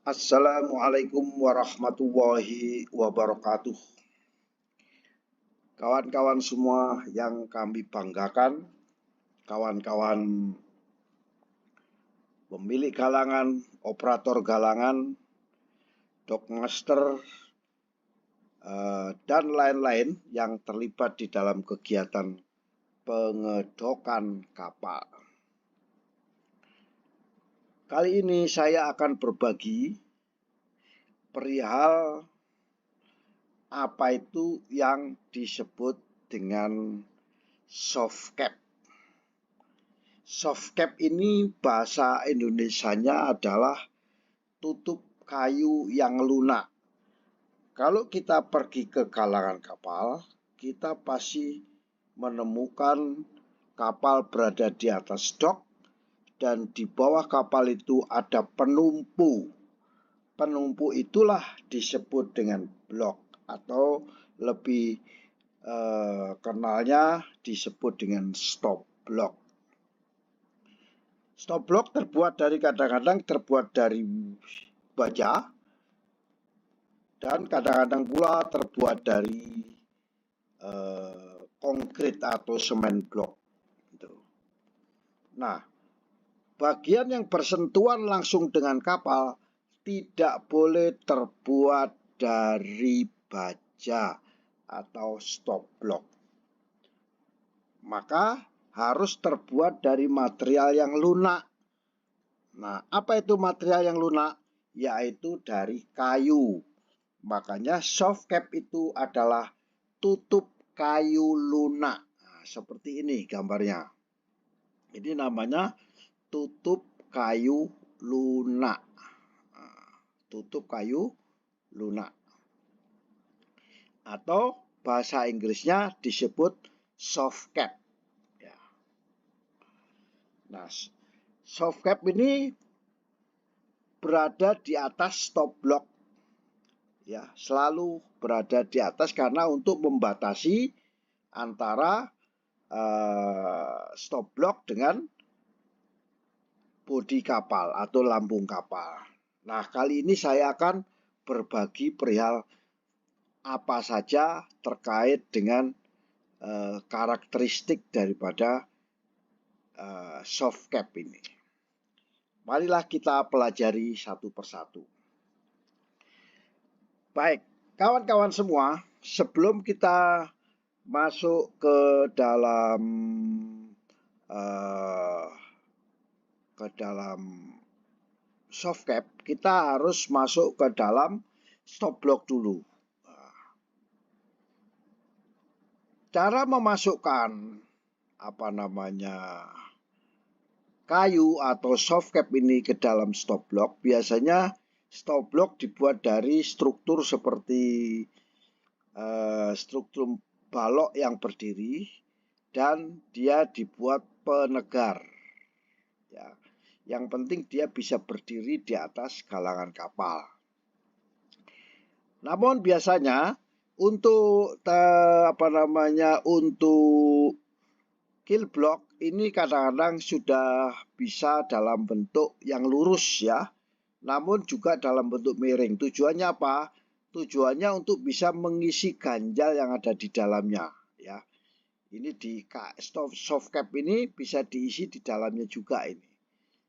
Assalamualaikum warahmatullahi wabarakatuh. Kawan-kawan semua yang kami banggakan, kawan-kawan pemilik galangan, operator galangan, dogmaster, dan lain-lain yang terlibat di dalam kegiatan pengedokan kapal. Kali ini saya akan berbagi perihal apa itu yang disebut dengan soft cap. Soft cap ini bahasa Indonesianya adalah tutup kayu yang lunak. Kalau kita pergi ke galangan kapal, kita pasti menemukan kapal berada di atas dok dan di bawah kapal itu ada penumpu. Penumpu itulah disebut dengan blok atau lebih kenalnya disebut dengan stop block. Stop block kadang-kadang terbuat dari baja dan kadang-kadang pula terbuat dari konkrit atau semen blok. Nah, bagian yang bersentuhan langsung dengan kapal tidak boleh terbuat dari baja atau stop block. Maka harus terbuat dari material yang lunak. Nah, apa itu material yang lunak? Yaitu dari kayu. Makanya soft cap itu adalah tutup kayu lunak. Nah, seperti ini gambarnya. Ini namanya tutup kayu lunak. Tutup kayu lunak. Atau bahasa Inggrisnya disebut soft cap. Ya. Nah, soft cap ini berada di atas stop block. Ya, selalu berada di atas karena untuk membatasi antara stop block dengan bodi kapal atau lambung kapal. Nah, kali ini saya akan berbagi perihal apa saja terkait dengan karakteristik daripada soft cap ini. Marilah kita pelajari satu persatu. Baik, kawan-kawan semua, sebelum kita masuk ke dalam soft cap, kita harus masuk ke dalam stop block dulu. Cara memasukkan kayu atau soft cap ini ke dalam stop block, biasanya stop block dibuat dari struktur seperti struktur balok yang berdiri dan dia dibuat penegar. Ya, yang penting dia bisa berdiri di atas galangan kapal. Namun biasanya untuk untuk keel block ini kadang-kadang sudah bisa dalam bentuk yang lurus ya, namun juga dalam bentuk miring. Tujuannya apa? Tujuannya untuk bisa mengisi ganjal yang ada di dalamnya ya. Ini di soft cap ini bisa diisi di dalamnya juga ini.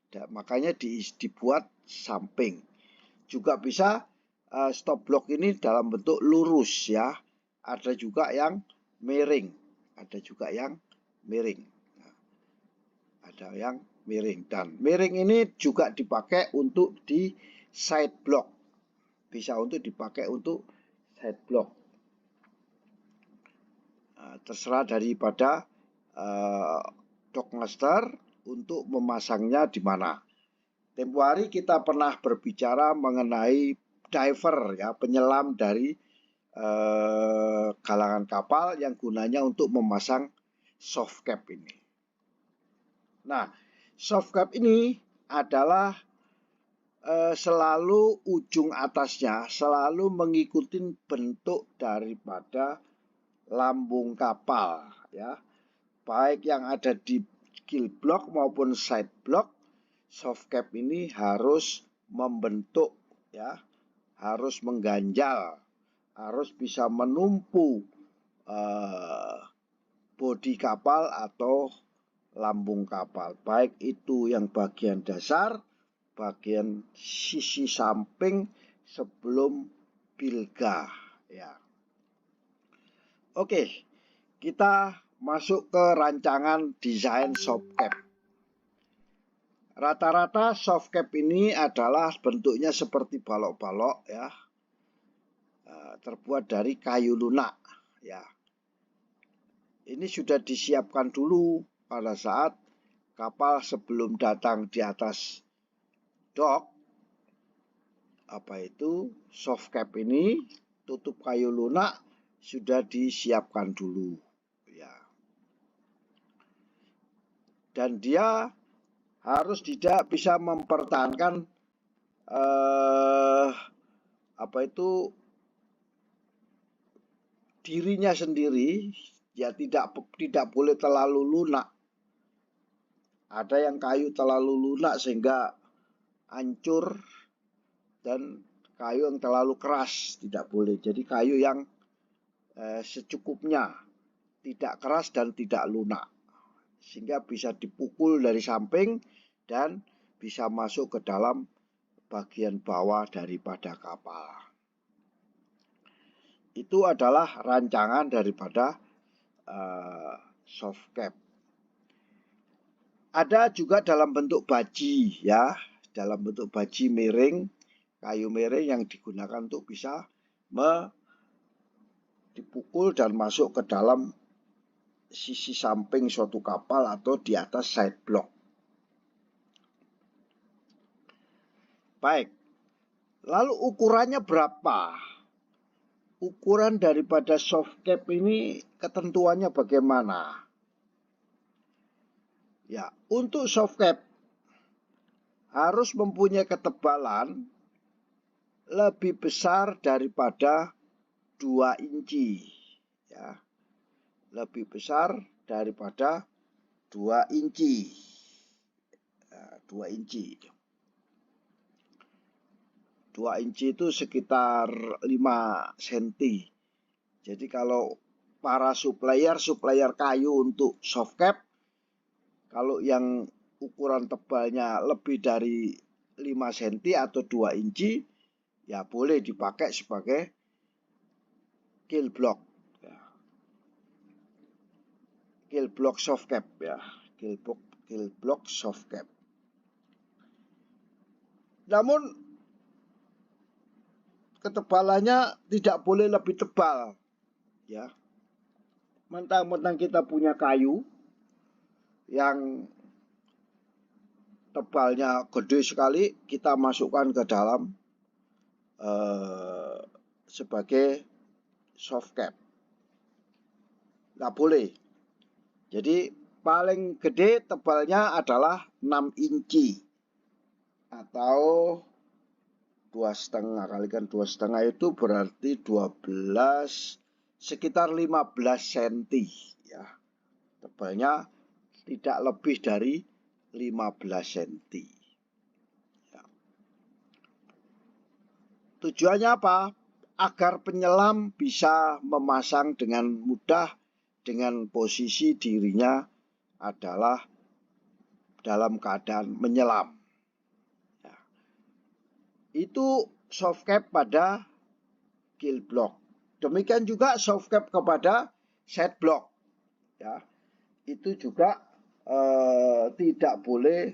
Dan makanya dibuat samping. Juga bisa stop block ini dalam bentuk lurus ya. Ada juga yang miring. Ada juga yang miring. Nah, ada yang miring dan miring ini juga dipakai untuk di side block. Bisa untuk dipakai untuk side block. Terserah daripada dogmaster untuk memasangnya di mana. Tempo hari kita pernah berbicara mengenai diver ya, penyelam dari galangan kapal yang gunanya untuk memasang soft cap ini. Nah, soft cap ini adalah selalu ujung atasnya selalu mengikuti bentuk daripada lambung kapal ya, baik yang ada di keel block maupun side block. Soft cap ini harus membentuk ya, harus mengganjal, harus bisa menumpu bodi kapal atau lambung kapal, baik itu yang bagian dasar, bagian sisi samping sebelum bilga, ya. Oke, kita masuk ke rancangan desain soft cap. Rata-rata soft cap ini adalah bentuknya seperti balok-balok, ya, terbuat dari kayu lunak, ya. Ini sudah disiapkan dulu pada saat kapal sebelum datang di atas dock. Apa itu soft cap ini, tutup kayu lunak sudah disiapkan dulu, ya. Dan dia harus tidak bisa mempertahankan dirinya sendiri, ya, tidak boleh terlalu lunak. Ada yang kayu terlalu lunak sehingga hancur, dan kayu yang terlalu keras tidak boleh. Jadi kayu yang secukupnya, tidak keras dan tidak lunak, sehingga bisa dipukul dari samping dan bisa masuk ke dalam bagian bawah daripada kapal. Itu adalah rancangan daripada soft cap. Ada juga dalam bentuk baji, ya, dalam bentuk baji miring, kayu miring yang digunakan untuk bisa dipukul dan masuk ke dalam sisi samping suatu kapal atau di atas side block. Baik, lalu ukurannya berapa? Ukuran daripada soft cap ini ketentuannya bagaimana? Ya, untuk soft cap harus mempunyai ketebalan lebih besar daripada 2 inci, ya. Lebih besar daripada 2 inci. Ya, 2 inci. 2 inci itu sekitar 5 cm. Jadi kalau para supplier kayu untuk soft cap, kalau yang ukuran tebalnya lebih dari 5 cm atau 2 inci, ya boleh dipakai sebagai keel block, ya. Keel block soft cap, ya. Keel block soft cap. Namun ketebalannya tidak boleh lebih tebal, ya. Mentang-mentang kita punya kayu yang tebalnya gede sekali, kita masukkan ke dalam sebagai soft cap. Nggak boleh. Jadi paling gede tebalnya adalah 6 inci atau 2,5 kalikan 2,5 itu berarti 12, sekitar 15 cm, ya. Tebalnya tidak lebih dari 15 cm. Ya. Tujuannya apa? Agar penyelam bisa memasang dengan mudah dengan posisi dirinya adalah dalam keadaan menyelam. Ya. Itu soft cap pada keel block. Demikian juga soft cap kepada side block, ya. Itu juga tidak boleh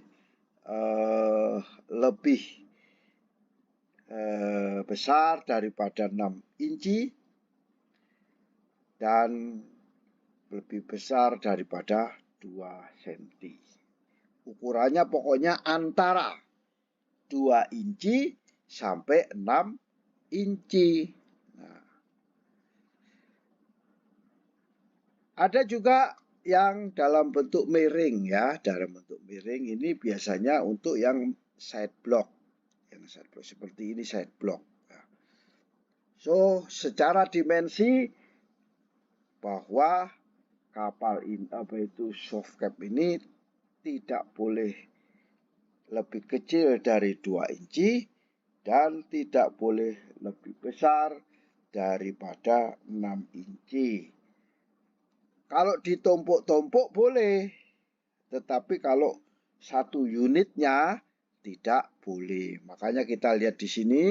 lebih besar daripada 6 inci dan lebih besar daripada 2 cm. Ukurannya pokoknya antara 2 inci sampai 6 inci. Nah, ada juga yang dalam bentuk miring, ya. Dalam bentuk miring ini biasanya untuk yang side block. Yang side block seperti ini, side block. So, secara dimensi bahwa kapal ini, soft cap ini tidak boleh lebih kecil dari 2 inci dan tidak boleh lebih besar daripada 6 inci. Kalau ditumpuk-tumpuk boleh, tetapi kalau satu unitnya tidak boleh. Makanya kita lihat di sini,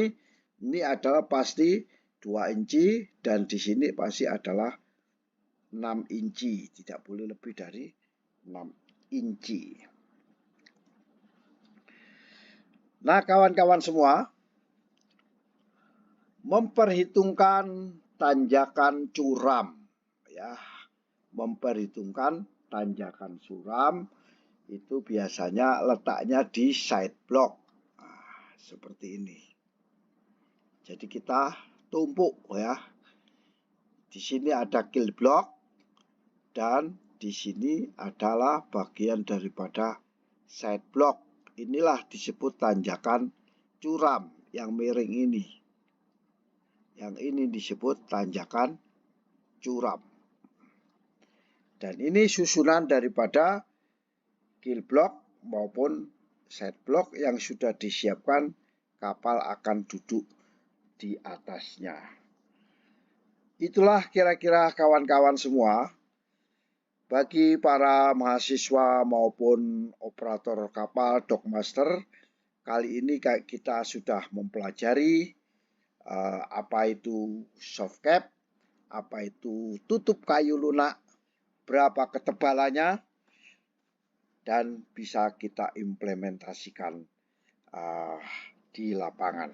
ini adalah pasti 2 inci dan di sini pasti adalah 6 inci. Tidak boleh lebih dari 6 inci. Nah, kawan-kawan semua, memperhitungkan tanjakan curam, ya, memperhitungkan tanjakan curam itu biasanya letaknya di side block, nah, seperti ini. Jadi kita tumpuk, ya. Di sini ada kill block dan di sini adalah bagian daripada side block. Inilah disebut tanjakan curam yang miring ini. Yang ini disebut tanjakan curam. Dan ini susunan daripada kill block maupun side block yang sudah disiapkan kapal akan duduk di atasnya. Itulah kira-kira kawan-kawan semua. Bagi para mahasiswa maupun operator kapal dockmaster, kali ini kita sudah mempelajari apa itu soft cap, apa itu tutup kayu lunak, berapa ketebalannya, dan bisa kita implementasikan di lapangan.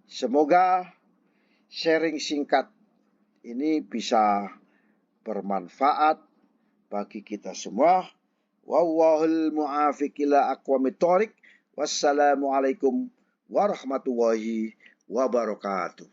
Semoga sharing singkat ini bisa bermanfaat bagi kita semua. Wallahul muwaffiq ila aqwamit thoriq. Wassalamualaikum warahmatullahi wabarakatuh.